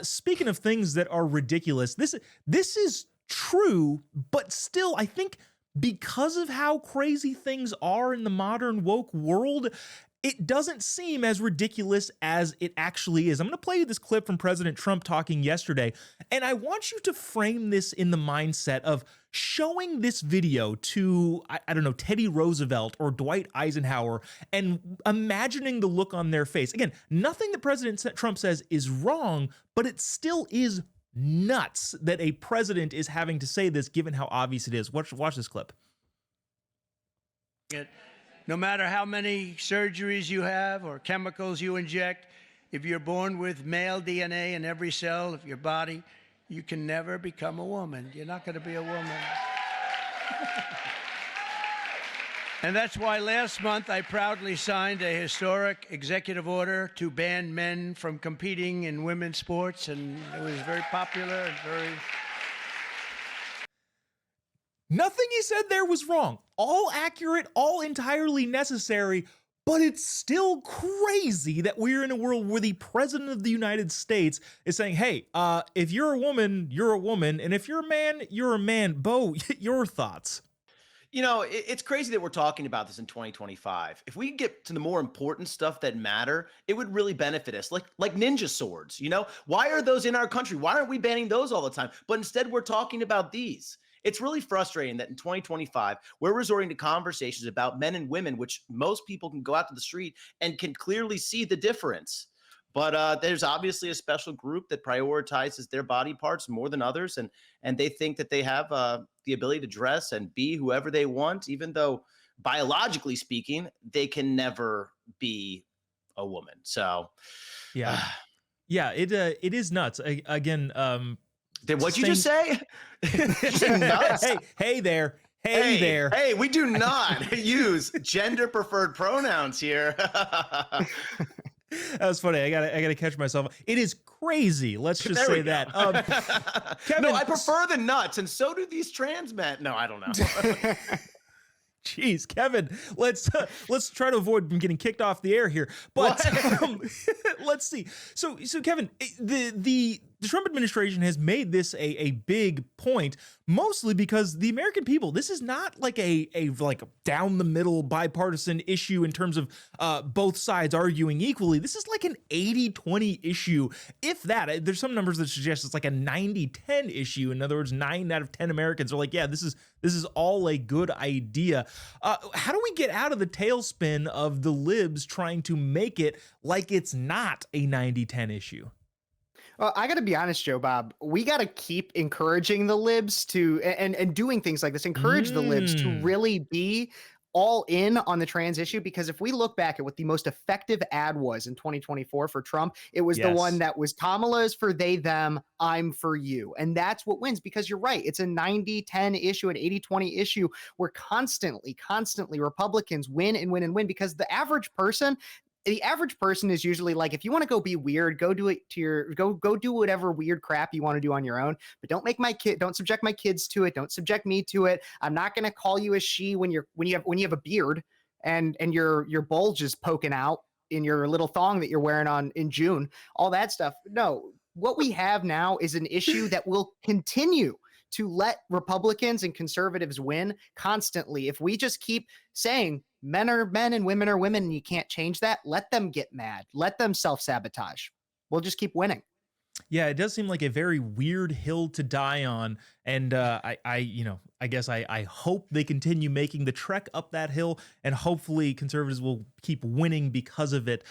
Speaking of things that are ridiculous, this is true, but still, I think because of how crazy things are in the modern woke world, it doesn't seem as ridiculous as it actually is. I'm going to play you this clip from President Trump talking yesterday, and I want you to frame this in the mindset of showing this video to, I don't know, Teddy Roosevelt or Dwight Eisenhower and imagining the look on their face. Again, nothing that President Trump says is wrong, but it still is nuts that a president is having to say this given how obvious it is. Watch this clip. No matter how many surgeries you have or chemicals you inject, if you're born with male DNA in every cell of your body, you can never become a woman. You're not going to be a woman. And that's why last month I proudly signed a historic executive order to ban men from competing in women's sports, and it was very popular and very... Nothing he said there was wrong. All accurate, all entirely necessary, but it's still crazy that we're in a world where the president of the United States is saying, hey, if you're a woman, you're a woman, and if you're a man, you're a man. Bo, your thoughts? You know, it's crazy that we're talking about this in 2025. If we get to the more important stuff that matter, it would really benefit us. Like ninja swords, you know? Why are those in our country? Why aren't we banning those all the time? But instead, we're talking about these. It's really frustrating that in 2025, we're resorting to conversations about men and women, which most people can go out to the street and can clearly see the difference. But there's obviously a special group that prioritizes their body parts more than others, and they think that they have the ability to dress and be whoever they want, even though biologically speaking, they can never be a woman. So, yeah, it is nuts. Again, what'd you just say? Did you say nuts? Hey there. Hey there. Hey, we do not use gender preferred pronouns here. That was funny. I gotta catch myself. It is crazy. Let's just say that. Kevin, no, I prefer the nuts, and so do these trans men. No, I don't know. Jeez, Kevin, let's try to avoid getting kicked off the air here. But let's see. So Kevin, the Trump administration has made this a big point, mostly because the American people, this is not like a down the middle bipartisan issue in terms of both sides arguing equally. This is like an 80-20 issue. If that, there's some numbers that suggest it's like a 90-10 issue. In other words, 9 out of 10 Americans are like, yeah, this is all a good idea. How do we get out of the tailspin of the libs trying to make it like it's not a 90-10 issue? Well, I got to be honest, Jobob, we got to keep encouraging the libs to and doing things like this, encourage the libs to really be all in on the trans issue, because if we look back at what the most effective ad was in 2024 for Trump, it was the one that was Kamala is for they, them, I'm for you. And that's what wins, because you're right. It's a 90-10 issue, an 80-20 issue where constantly Republicans win and win and win, because the average person is usually like, if you want to go be weird, go do it to your, go do whatever weird crap you want to do on your own, but don't subject my kids to it. Don't subject me to it. I'm not going to call you a she when you have a beard and your bulge is poking out in your little thong that you're wearing on in June, all that stuff. No, what we have now is an issue that will continue to let Republicans and conservatives win constantly. If we just keep saying men are men and women are women, and you can't change that, let them get mad. Let them self-sabotage. We'll just keep winning. Yeah, it does seem like a very weird hill to die on. And I guess I hope they continue making the trek up that hill, and hopefully conservatives will keep winning because of it.